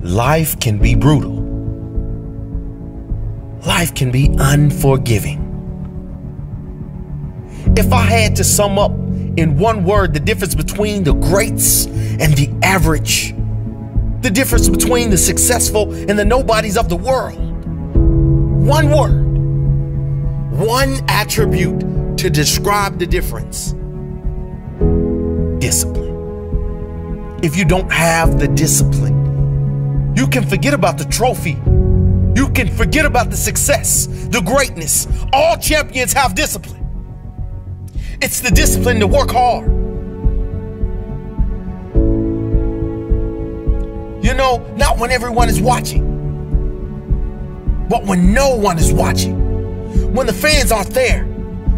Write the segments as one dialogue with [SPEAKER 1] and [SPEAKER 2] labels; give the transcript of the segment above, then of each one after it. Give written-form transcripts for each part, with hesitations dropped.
[SPEAKER 1] life can be brutal. Life can be unforgiving. If I had to sum up in one word the difference between the greats and the average, the difference between the successful and the nobodies of the world, one word, one attribute to describe the difference: discipline. If you don't have the discipline, you can forget about the trophy. You can forget about the success, the greatness. All champions have discipline. It's the discipline to work hard. You know, not when everyone is watching, but when no one is watching. When the fans aren't there.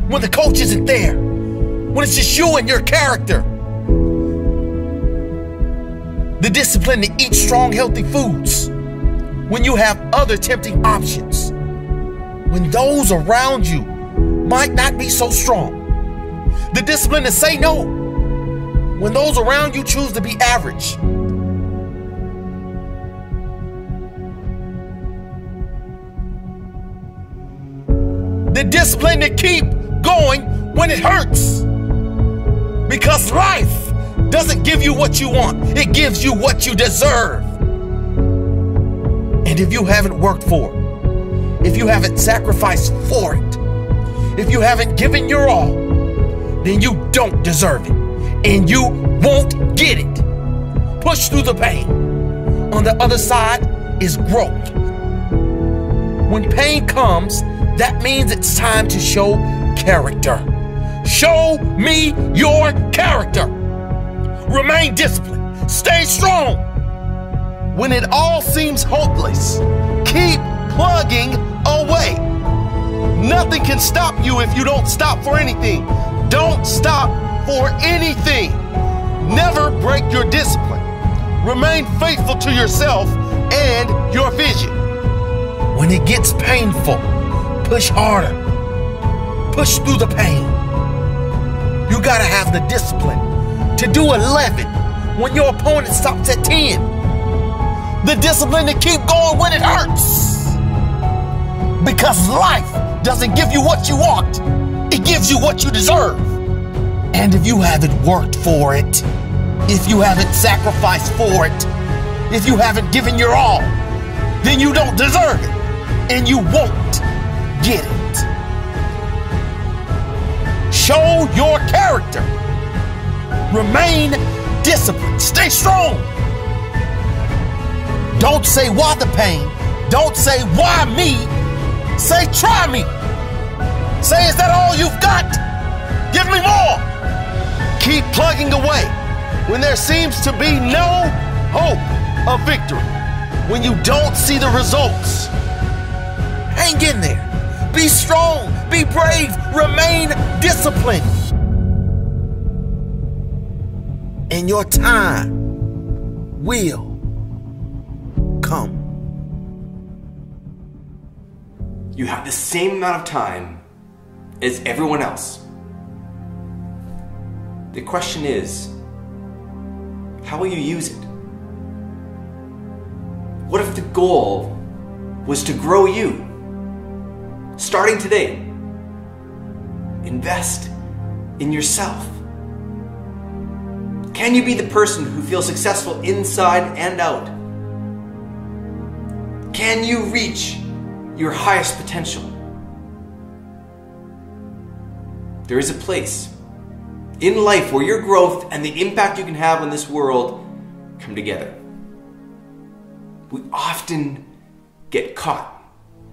[SPEAKER 1] When the coach isn't there. When it's just you and your character. The discipline to eat strong, healthy foods when you have other tempting options. When those around you might not be so strong. The discipline to say no when those around you choose to be average. The discipline to keep going when it hurts. Because life doesn't give you what you want. It gives you what you deserve. And if you haven't worked for it, if you haven't sacrificed for it, if you haven't given your all, then you don't deserve it. And you won't get it. Push through the pain. On the other side is growth. When pain comes, that means it's time to show character. Show me your character. Remain disciplined. Stay strong. When it all seems hopeless, keep plugging away. Nothing can stop you if you don't stop for anything. Don't stop for anything. Never break your discipline. Remain faithful to yourself and your vision. When it gets painful, push harder. Push through the pain. You gotta have the discipline to do 11 when your opponent stops at 10. The discipline to keep going when it hurts. Because life doesn't give you what you want. It gives you what you deserve. And if you haven't worked for it, if you haven't sacrificed for it, if you haven't given your all, then you don't deserve it. And you won't get it. Show your character. Remain disciplined. Stay strong. Don't say why the pain. Don't say why me. Say try me. Say, is that all you've got? Give me more. Keep plugging away when there seems to be no hope of victory. When you don't see the results, hang in there. Be strong. Be brave. Remain disciplined. And your time will come.
[SPEAKER 2] You have the same amount of time as everyone else. The question is, how will you use it? What if the goal was to grow you? Starting today, invest in yourself. Can you be the person who feels successful inside and out? Can you reach your highest potential? There is a place in life where your growth and the impact you can have on this world come together. We often get caught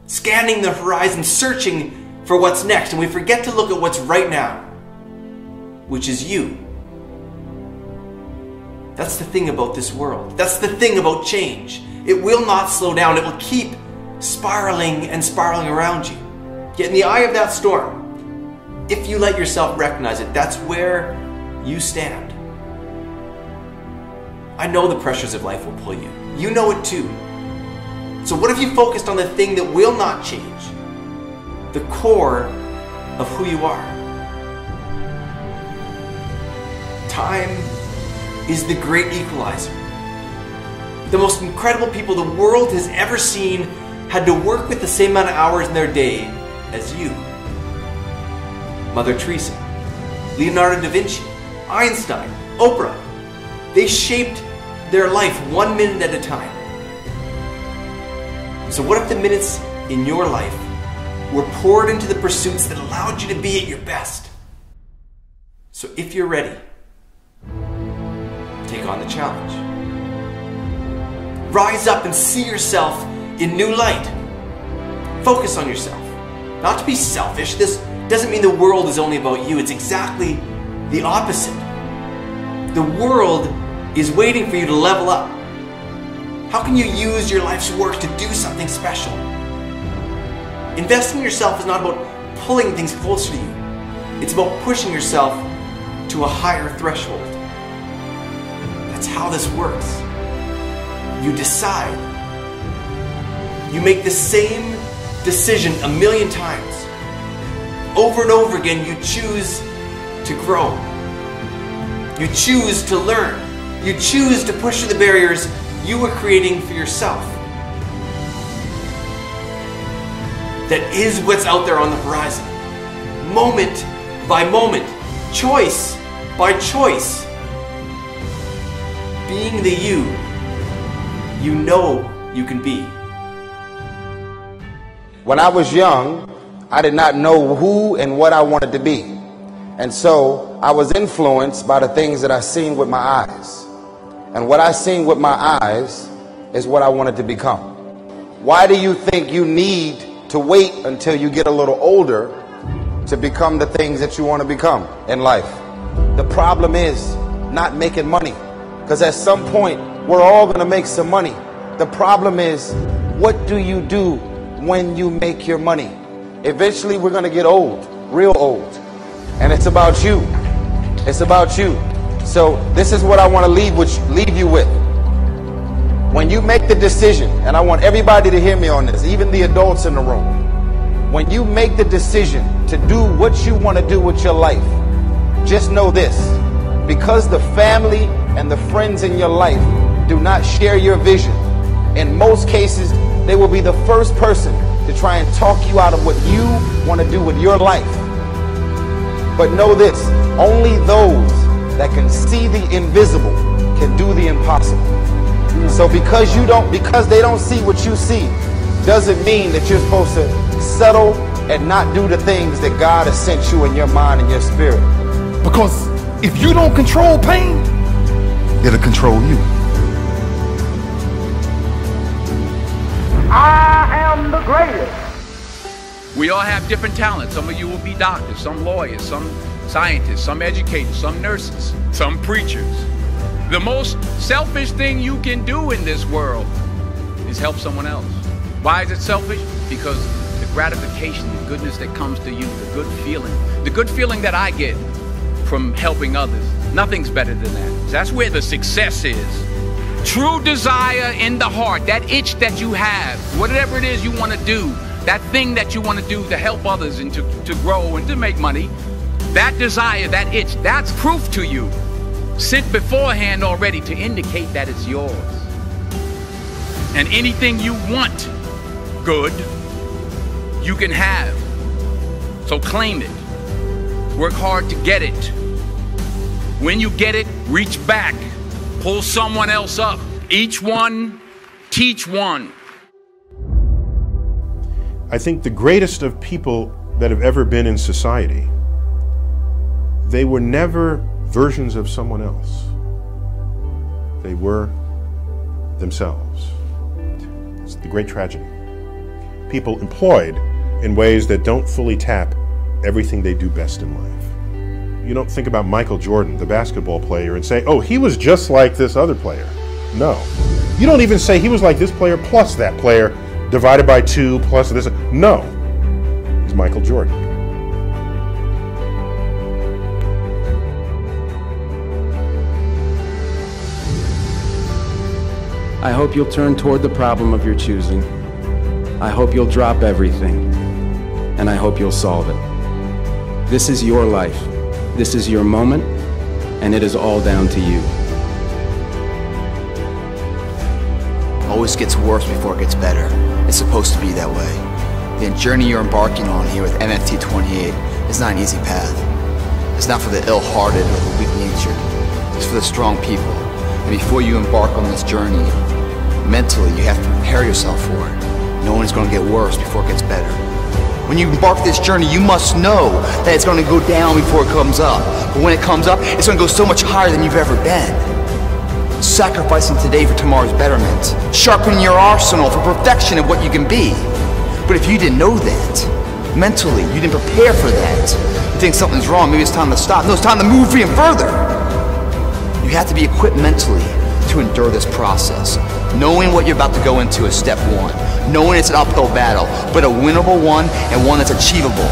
[SPEAKER 2] scanning the horizon, searching for what's next, and we forget to look at what's right now, which is you. That's the thing about this world. That's the thing about change. It will not slow down. It will keep spiraling and spiraling around you. Yet in the eye of that storm, if you let yourself recognize it, that's where you stand. I know the pressures of life will pull you. You know it too. So what if you focused on the thing that will not change? The core of who you are. Time is the great equalizer. The most incredible people the world has ever seen had to work with the same amount of hours in their day as you. Mother Teresa, Leonardo da Vinci, Einstein, Oprah. They shaped their life 1 minute at a time. So what if the minutes in your life were poured into the pursuits that allowed you to be at your best? So if you're ready, take on the challenge. Rise up and see yourself in new light. Focus on yourself. Not to be selfish. This doesn't mean the world is only about you. It's exactly the opposite. The world is waiting for you to level up. How can you use your life's work to do something special? Investing in yourself is not about pulling things closer to you. It's about pushing yourself to a higher threshold. That's how this works. You decide. You make the same decision a million times. Over and over again, you choose to grow. You choose to learn. You choose to push through the barriers you were creating for yourself. That is what's out there on the horizon. Moment by moment, choice by choice. Being the you know you can be.
[SPEAKER 3] When I was young, I did not know who and what I wanted to be. And so I was influenced by the things that I seen with my eyes. And what I seen with my eyes is what I wanted to become. Why do you think you need to wait until you get a little older to become the things that you want to become in life? The problem is not making money, because at some point we're all going to make some money. The problem is, what do you do when you make your money? Eventually we're going to get old, real old, and it's about you. It's about you. So this is what I want to leave you with. When you make the decision, and I want everybody to hear me on this, even the adults in the room, when you make the decision to do what you want to do with your life, just know this: because the family and the friends in your life do not share your vision, in most cases they will be the first person to try and talk you out of what you want to do with your life. But know this: only those that can see the invisible can do the impossible. So because they don't see what you see, doesn't mean that you're supposed to settle and not do the things that God has sent you in your mind and your spirit.
[SPEAKER 1] Because if you don't control pain, it'll control you.
[SPEAKER 4] I am the greatest.
[SPEAKER 5] We all have different talents. Some of you will be doctors, some lawyers, some scientists, some educators, some nurses, some preachers. The most selfish thing you can do in this world is help someone else. Why is it selfish? Because the gratification, the goodness that comes to you, the good feeling that I get from helping others, nothing's better than that. That's where the success is. True desire in the heart, that itch that you have, whatever it is you want to do, that thing that you want to do to help others and to grow and to make money, that desire, that itch, that's proof to you, sent beforehand already to indicate that it's yours. And anything you want good, you can have. So claim it. Work hard to get it. When you get it, reach back. Pull someone else up. Each one, teach one.
[SPEAKER 6] I think the greatest of people that have ever been in society, they were never versions of someone else. They were themselves. It's the great tragedy. People employed in ways that don't fully tap everything they do best in life. You don't think about Michael Jordan, the basketball player, and say, oh, he was just like this other player. No. You don't even say he was like this player plus that player divided by 2 plus this. No. He's Michael Jordan.
[SPEAKER 7] I hope you'll turn toward the problem of your choosing. I hope you'll drop everything, and I hope you'll solve it. This is your life. This is your moment, and it is all down to you.
[SPEAKER 8] always gets worse before it gets better. It's supposed to be that way. The journey you're embarking on here with MFT 28 is not an easy path. It's not for the ill-hearted or the weak-natured. It's for the strong people. And before you embark on this journey, mentally you have to prepare yourself for it, knowing it's going to get worse before it gets better. When you embark this journey, you must know that it's going to go down before it comes up. But when it comes up, it's going to go so much higher than you've ever been. Sacrificing today for tomorrow's betterment. Sharpening your arsenal for perfection of what you can be. But if you didn't know that, mentally, you didn't prepare for that, you think something's wrong, maybe it's time to stop. No, it's time to move even further. You have to be equipped mentally to endure this process. Knowing what you're about to go into is step one. Knowing it's an uphill battle, but a winnable one and one that's achievable.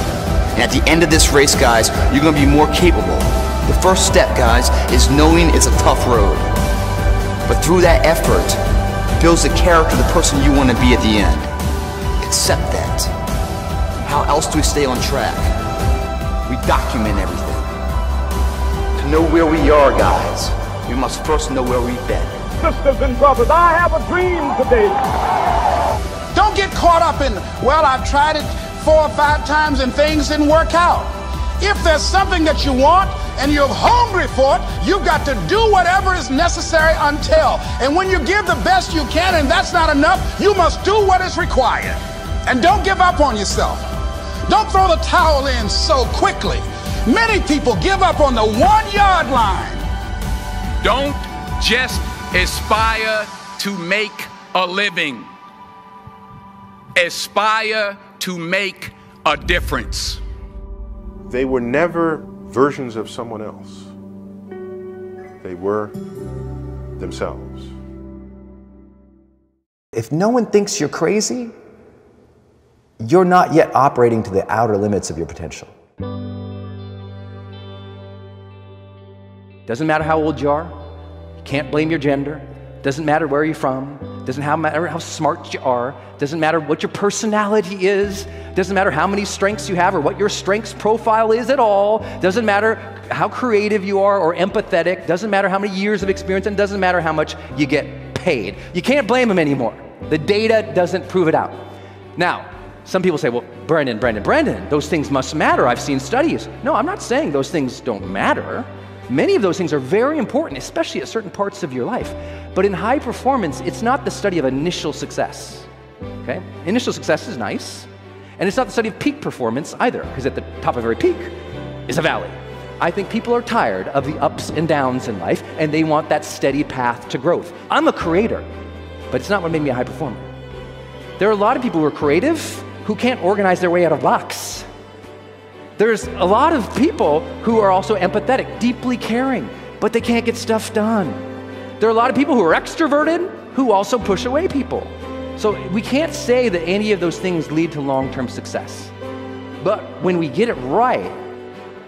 [SPEAKER 8] And at the end of this race, guys, you're going to be more capable. The first step, guys, is knowing it's a tough road. But through that effort, builds the character, the person you want to be at the end. Accept that. How else do we stay on track? We document everything. To know where we are, guys, we must first know where we've been.
[SPEAKER 4] Sisters and brothers, I have a dream today.
[SPEAKER 9] Don't get caught up in, well, I've tried it 4 or 5 times and things didn't work out. If there's something that you want and you're hungry for it, you've got to do whatever is necessary until. And when you give the best you can and that's not enough, you must do what is required. And don't give up on yourself. Don't throw the towel in so quickly. Many people give up on the 1-yard line.
[SPEAKER 5] Don't just aspire to make a living. Aspire to make a difference.
[SPEAKER 6] They were never versions of someone else. They were themselves.
[SPEAKER 10] If no one thinks you're crazy, you're not yet operating to the outer limits of your potential.
[SPEAKER 11] Doesn't matter how old you are. You can't blame your gender. Doesn't matter where you're from. Doesn't matter how smart you are. Doesn't matter what your personality is. Doesn't matter how many strengths you have or what your strengths profile is at all. Doesn't matter how creative you are or empathetic. Doesn't matter how many years of experience, and doesn't matter how much you get paid. You can't blame them anymore. The data doesn't prove it out. Now, some people say, well, Brendan, those things must matter. I've seen studies. No, I'm not saying those things don't matter. Many of those things are very important, especially at certain parts of your life. But in high performance, it's not the study of initial success. Okay? Initial success is nice. And it's not the study of peak performance either, because at the top of every peak is a valley. I think people are tired of the ups and downs in life, and they want that steady path to growth. I'm a creator, but it's not what made me a high performer. There are a lot of people who are creative who can't organize their way out of a box. There's a lot of people who are also empathetic, deeply caring, but they can't get stuff done. There are a lot of people who are extroverted who also push away people. So we can't say that any of those things lead to long-term success. But when we get it right,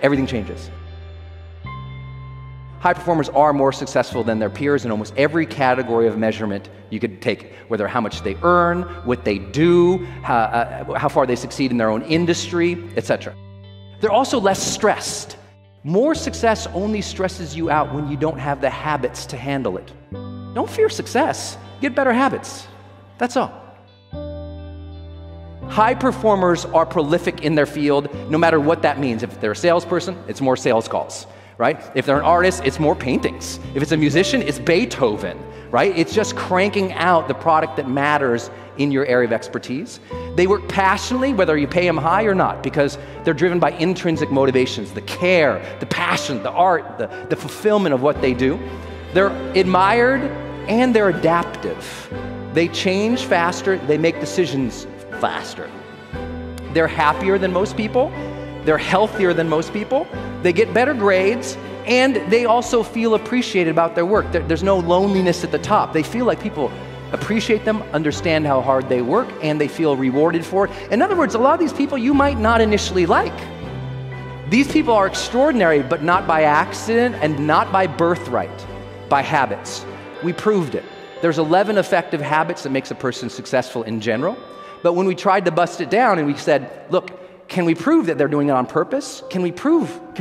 [SPEAKER 11] everything changes. High performers are more successful than their peers in almost every category of measurement you could take, whether how much they earn, what they do, how far they succeed in their own industry, etc. They're also less stressed. More success only stresses you out when you don't have the habits to handle it. Don't fear success, get better habits. That's all. High performers are prolific in their field, no matter what that means. If they're a salesperson, it's more sales calls, right? If they're an artist, it's more paintings. If it's a musician, it's Beethoven, right? It's just cranking out the product that matters in your area of expertise. They work passionately, whether you pay them high or not, because they're driven by intrinsic motivations, the care, the passion, the art, the fulfillment of what they do. They're admired and they're adaptive. They change faster, they make decisions faster. They're happier than most people, they're healthier than most people, they get better grades, and they also feel appreciated about their work. There's no loneliness at the top. They feel like people appreciate them, understand how hard they work, and they feel rewarded for it. In other words, a lot of these people you might not initially like. These people are extraordinary, but not by accident and not by birthright, by habits. We proved it. There's 11 effective habits that makes a person successful in general. But when we tried to bust it down and we said, look, can we prove that they're doing it on purpose? Can we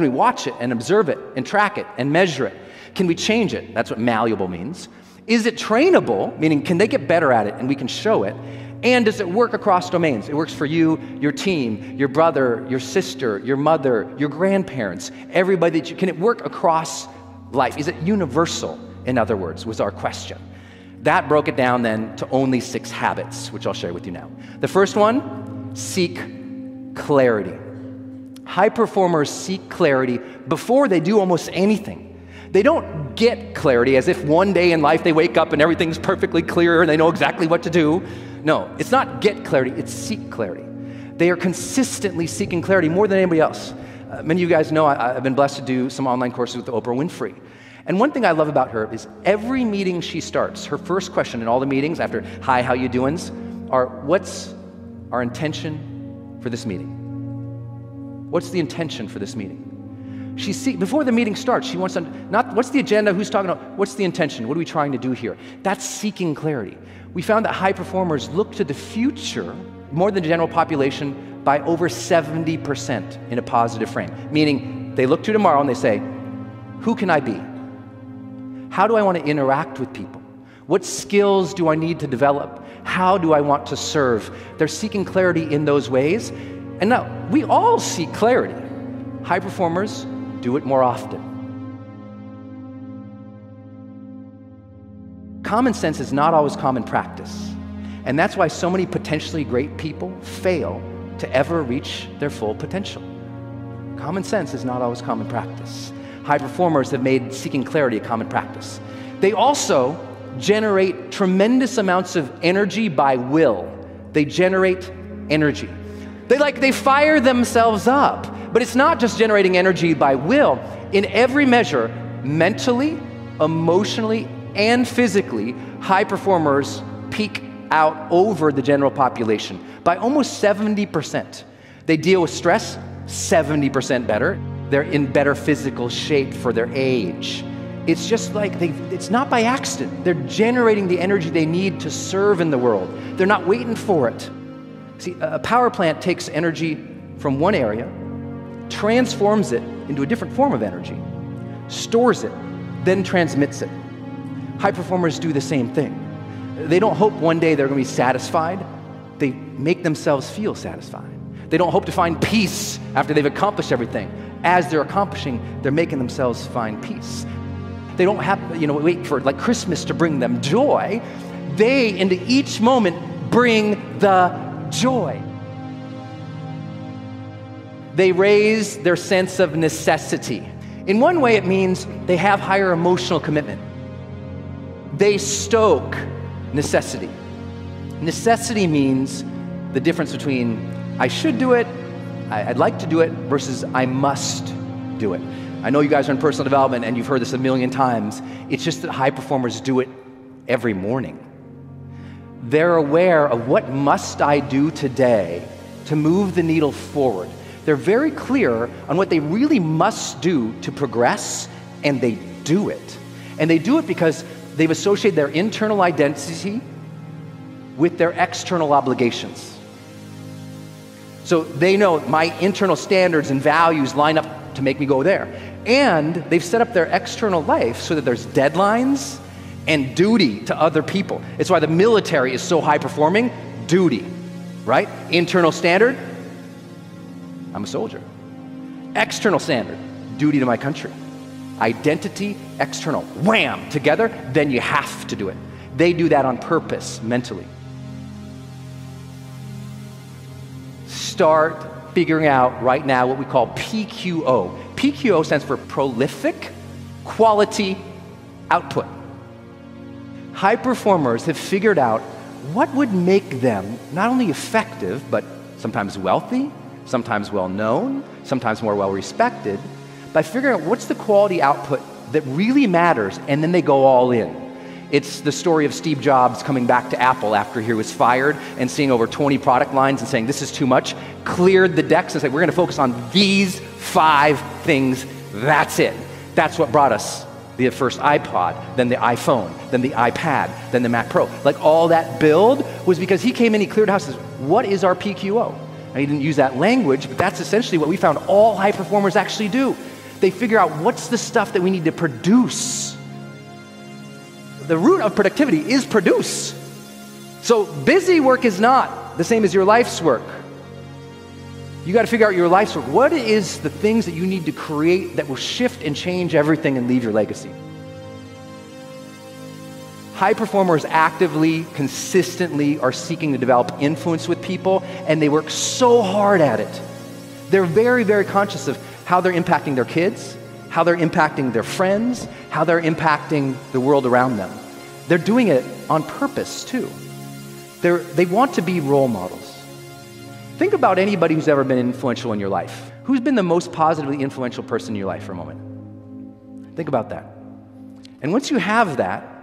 [SPEAKER 11] watch it and observe it and track it and measure it? Can we change it? That's what malleable means. Is it trainable? Meaning, can they get better at it and we can show it? And does it work across domains? It works for you, your team, your brother, your sister, your mother, your grandparents, everybody that you, can it work across life? Is it universal, in other words, was our question. That broke it down then to only 6 habits, which I'll share with you now. The first one, seek clarity. High performers seek clarity before they do almost anything. They don't get clarity as if one day in life they wake up and everything's perfectly clear and they know exactly what to do. No, it's not get clarity, it's seek clarity. They are consistently seeking clarity more than anybody else. Many of you guys know I've been blessed to do some online courses with Oprah Winfrey. And one thing I love about her is every meeting she starts, her first question in all the meetings after, hi, how you doings, are what's our intention for this meeting? What's the intention for this meeting? Before the meeting starts, she wants to, not what's the agenda, who's talking about, what's the intention, what are we trying to do here? That's seeking clarity. We found that high performers look to the future more than the general population by over 70% in a positive frame. Meaning, they look to tomorrow and they say, who can I be? How do I want to interact with people? What skills do I need to develop? How do I want to serve? They're seeking clarity in those ways. And now, we all seek clarity. High performers do it more often. Common sense is not always common practice. And that's why so many potentially great people fail to ever reach their full potential. Common sense is not always common practice. High performers have made seeking clarity a common practice. They also generate tremendous amounts of energy by will. They generate energy. They fire themselves up. But it's not just generating energy by will. In every measure, mentally, emotionally, and physically, high performers peak out over the general population by almost 70%. They deal with stress 70% better. They're in better physical shape for their age. It's just like it's not by accident. They're generating the energy they need to serve in the world. They're not waiting for it. See, a power plant takes energy from one area, transforms it into a different form of energy, stores it, then transmits it. High performers do the same thing. They don't hope one day they're going to be satisfied. They make themselves feel satisfied. They don't hope to find peace after they've accomplished everything. As they're accomplishing, they're making themselves find peace. They don't have, wait for like Christmas to bring them joy. They, into each moment, bring the joy. They raise their sense of necessity. In one way, it means they have higher emotional commitment. They stoke necessity. Necessity means the difference between I should do it, I'd like to do it, versus I must do it. I know you guys are in personal development and you've heard this a million times. It's just that high performers do it every morning. They're aware of what must I do today to move the needle forward. They're very clear on what they really must do to progress, and they do it. And they do it because they've associated their internal identity with their external obligations. So they know my internal standards and values line up to make me go there. And they've set up their external life so that there's deadlines and duty to other people. It's why the military is so high performing. Duty, right? Internal standard, I'm a soldier. External standard, duty to my country. Identity, external, wham, together, then you have to do it. They do that on purpose, mentally. Start figuring out right now what we call PQO. PQO stands for prolific quality output. High performers have figured out what would make them not only effective, but sometimes wealthy, sometimes well-known, sometimes more well-respected, by figuring out what's the quality output that really matters, and then they go all in. It's the story of Steve Jobs coming back to Apple after he was fired and seeing over 20 product lines and saying, this is too much, cleared the decks and said, we're going to focus on these 5 things. That's it. That's what brought us the first iPod, then the iPhone, then the iPad, then the Mac Pro. Like all that build was because he came in, he cleared house and said, what is our PQO? And he didn't use that language, but that's essentially what we found all high performers actually do. They figure out what's the stuff that we need to produce the root of productivity is produce. So busy work is not the same as your life's work. You got to figure out your life's work. What is the things that you need to create that will shift and change everything and leave your legacy? High performers actively, consistently are seeking to develop influence with people, and they work so hard at it. They're very, very conscious of how they're impacting their kids, how they're impacting their friends, how they're impacting the world around them. They're doing it on purpose, too. They want to be role models. Think about anybody who's ever been influential in your life. Who's been the most positively influential person in your life for a moment? Think about that. And once you have that,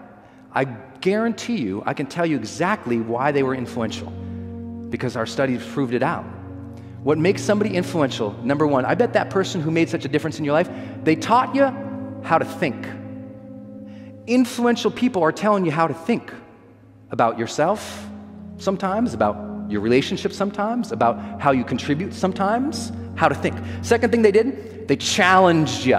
[SPEAKER 11] I guarantee you, I can tell you exactly why they were influential, because our studies proved it out. What makes somebody influential, number one, I bet that person who made such a difference in your life, they taught you how to think. Influential people are telling you how to think about yourself sometimes, about your relationship sometimes, about how you contribute sometimes, how to think. Second thing they did, they challenged you.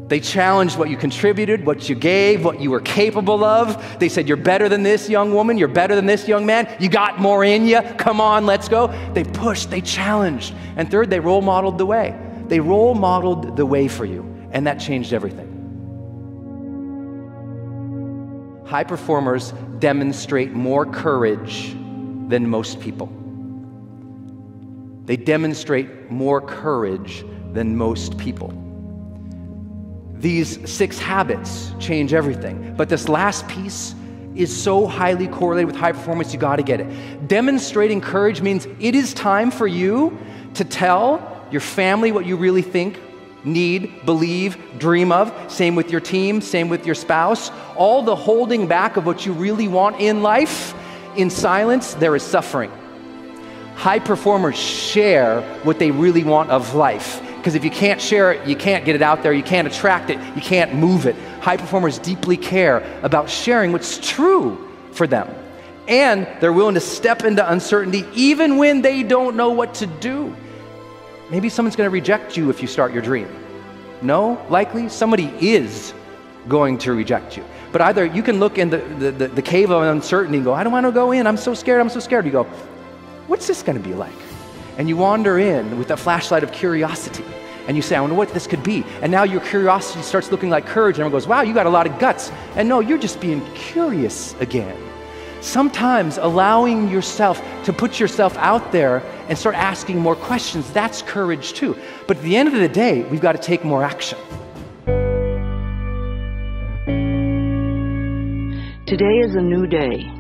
[SPEAKER 11] They challenged what you contributed, what you gave, what you were capable of. They said, you're better than this young woman, you're better than this young man, you got more in you, come on, let's go. They pushed, they challenged. And third, they role modeled the way. They role modeled the way for you, and that changed everything. High performers demonstrate more courage than most people. They demonstrate more courage than most people. These 6 habits change everything. But this last piece is so highly correlated with high performance, you gotta get it. Demonstrating courage means it is time for you to tell your family what you really think, need, believe, dream of. Same with your team, same with your spouse. All the holding back of what you really want in life, in silence, there is suffering. High performers share what they really want of life. Because if you can't share it, you can't get it out there, you can't attract it, you can't move it. High performers deeply care about sharing what's true for them. And they're willing to step into uncertainty even when they don't know what to do. Maybe someone's going to reject you if you start your dream. No, likely somebody is going to reject you. But either you can look in the cave of uncertainty and go, I don't want to go in, I'm so scared, I'm so scared. You go, what's this going to be like? And you wander in with a flashlight of curiosity. And you say, I wonder what this could be. And now your curiosity starts looking like courage. And everyone goes, wow, you got a lot of guts. And no, you're just being curious again. Sometimes allowing yourself to put yourself out there and start asking more questions, that's courage too. But at the end of the day, we've got to take more action.
[SPEAKER 12] Today is a new day.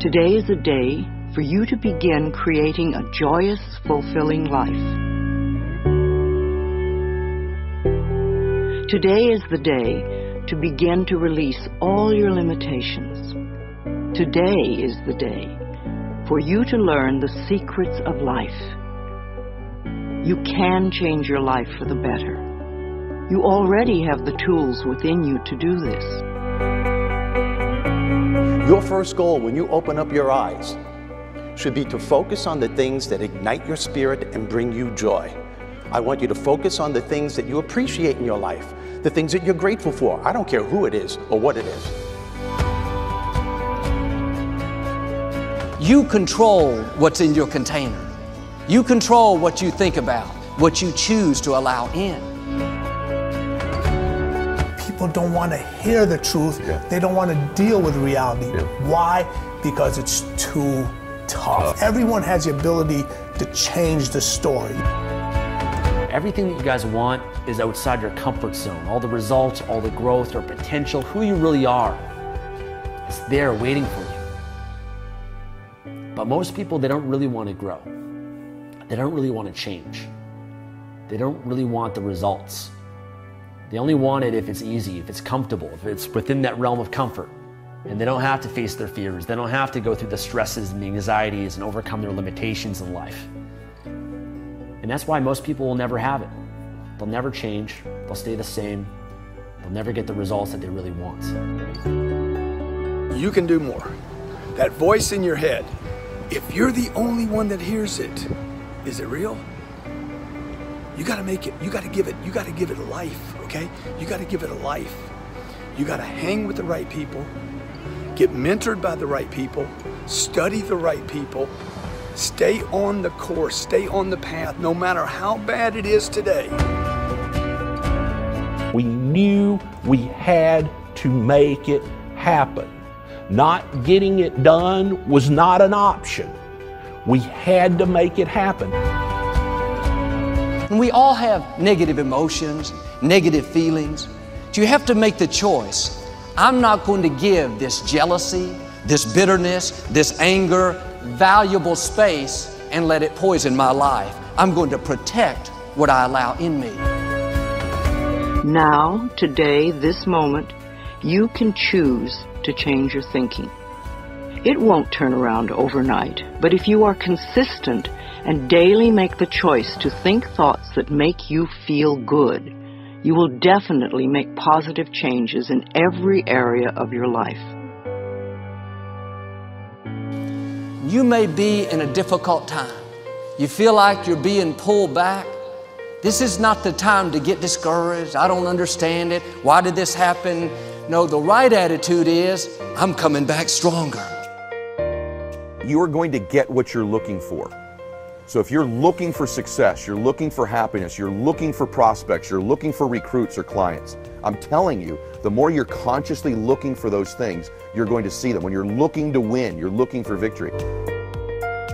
[SPEAKER 12] Today is a day for you to begin creating a joyous, fulfilling life. Today is the day to begin to release all your limitations. Today is the day for you to learn the secrets of life. You can change your life for the better. You already have the tools within you to do this.
[SPEAKER 13] Your first goal when you open up your eyes should be to focus on the things that ignite your spirit and bring you joy. I want you to focus on the things that you appreciate in your life, the things that you're grateful for. I don't care who it is or what it is.
[SPEAKER 14] You control what's in your container. You control what you think about, what you choose to allow in.
[SPEAKER 15] People don't want to hear the truth. Yeah. They don't want to deal with reality. Yeah. Why? Because it's too tough. Everyone has the ability to change the story.
[SPEAKER 16] Everything that you guys want is outside your comfort zone. All the results, all the growth, your potential, who you really are, it's there waiting for you. But most people, they don't really want to grow. They don't really want to change. They don't really want the results. They only want it if it's easy, if it's comfortable, if it's within that realm of comfort. And they don't have to face their fears. They don't have to go through the stresses and the anxieties and overcome their limitations in life. And that's why most people will never have it. They'll never change. They'll stay the same. They'll never get the results that they really want.
[SPEAKER 17] You can do more. That voice in your head, if you're the only one that hears it, is it real? You gotta make it, you gotta give it life, okay? You gotta give it a life. You got to hang with the right people, get mentored by the right people, study the right people, stay on the course, stay on the path, no matter how bad it is today.
[SPEAKER 18] We knew we had to make it happen. Not getting it done was not an option. We had to make it happen.
[SPEAKER 14] And we all have negative emotions, negative feelings. You have to make the choice. I'm not going to give this jealousy, this bitterness, this anger, valuable space and let it poison my life. I'm going to protect what I allow in me.
[SPEAKER 12] Now, today, this moment, you can choose to change your thinking. It won't turn around overnight, but if you are consistent and daily make the choice to think thoughts that make you feel good, you will definitely make positive changes in every area of your life.
[SPEAKER 14] You may be in a difficult time. You feel like you're being pulled back. This is not the time to get discouraged. I don't understand it. Why did this happen? No, the right attitude is, I'm coming back stronger.
[SPEAKER 19] You are going to get what you're looking for. So if you're looking for success, you're looking for happiness, you're looking for prospects, you're looking for recruits or clients, I'm telling you, the more you're consciously looking for those things, you're going to see them. When you're looking to win, you're looking for victory.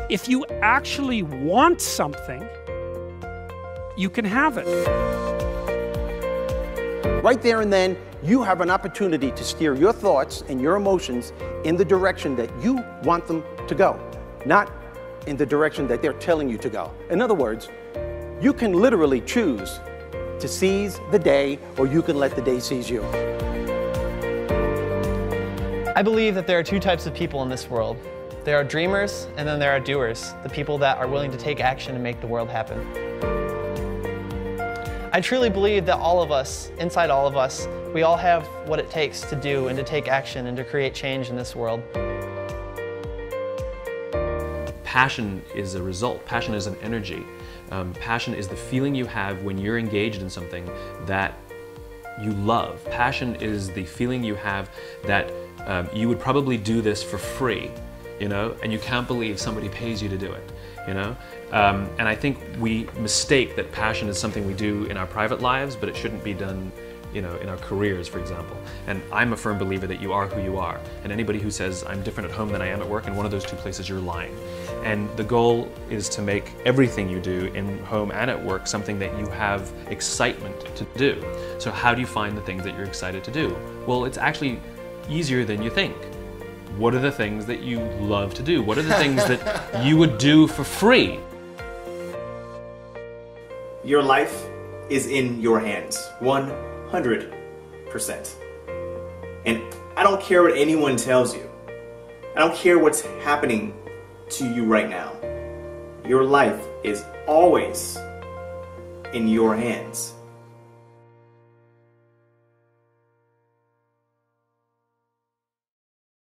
[SPEAKER 20] If you actually want something, you can have it.
[SPEAKER 13] Right there and then, you have an opportunity to steer your thoughts and your emotions in the direction that you want them to go, not in the direction that they're telling you to go. In other words, you can literally choose to seize the day, or you can let the day seize you.
[SPEAKER 21] I believe that there are two types of people in this world. There are dreamers, and then there are doers, the people that are willing to take action and make the world happen. I truly believe that all of us, inside all of us, we all have what it takes to do and to take action and to create change in this world.
[SPEAKER 22] Passion is a result. Passion is an energy. Passion is the feeling you have when you're engaged in something that you love. Passion is the feeling you have that you would probably do this for free, you know, and you can't believe somebody pays you to do it, you know? And I think we mistake that passion is something we do in our private lives, but it shouldn't be done, you know, in our careers, for example. And I'm a firm believer that you are who you are. And anybody who says, I'm different at home than I am at work, in one of those two places, you're lying. And the goal is to make everything you do in home and at work something that you have excitement to do. So how do you find the things that you're excited to do? Well, it's actually easier than you think. What are the things that you love to do? What are the things that you would do for free?
[SPEAKER 2] Your life is in your hands, 100%. And I don't care what anyone tells you. I don't care what's happening to you right now. Your life is always in your hands.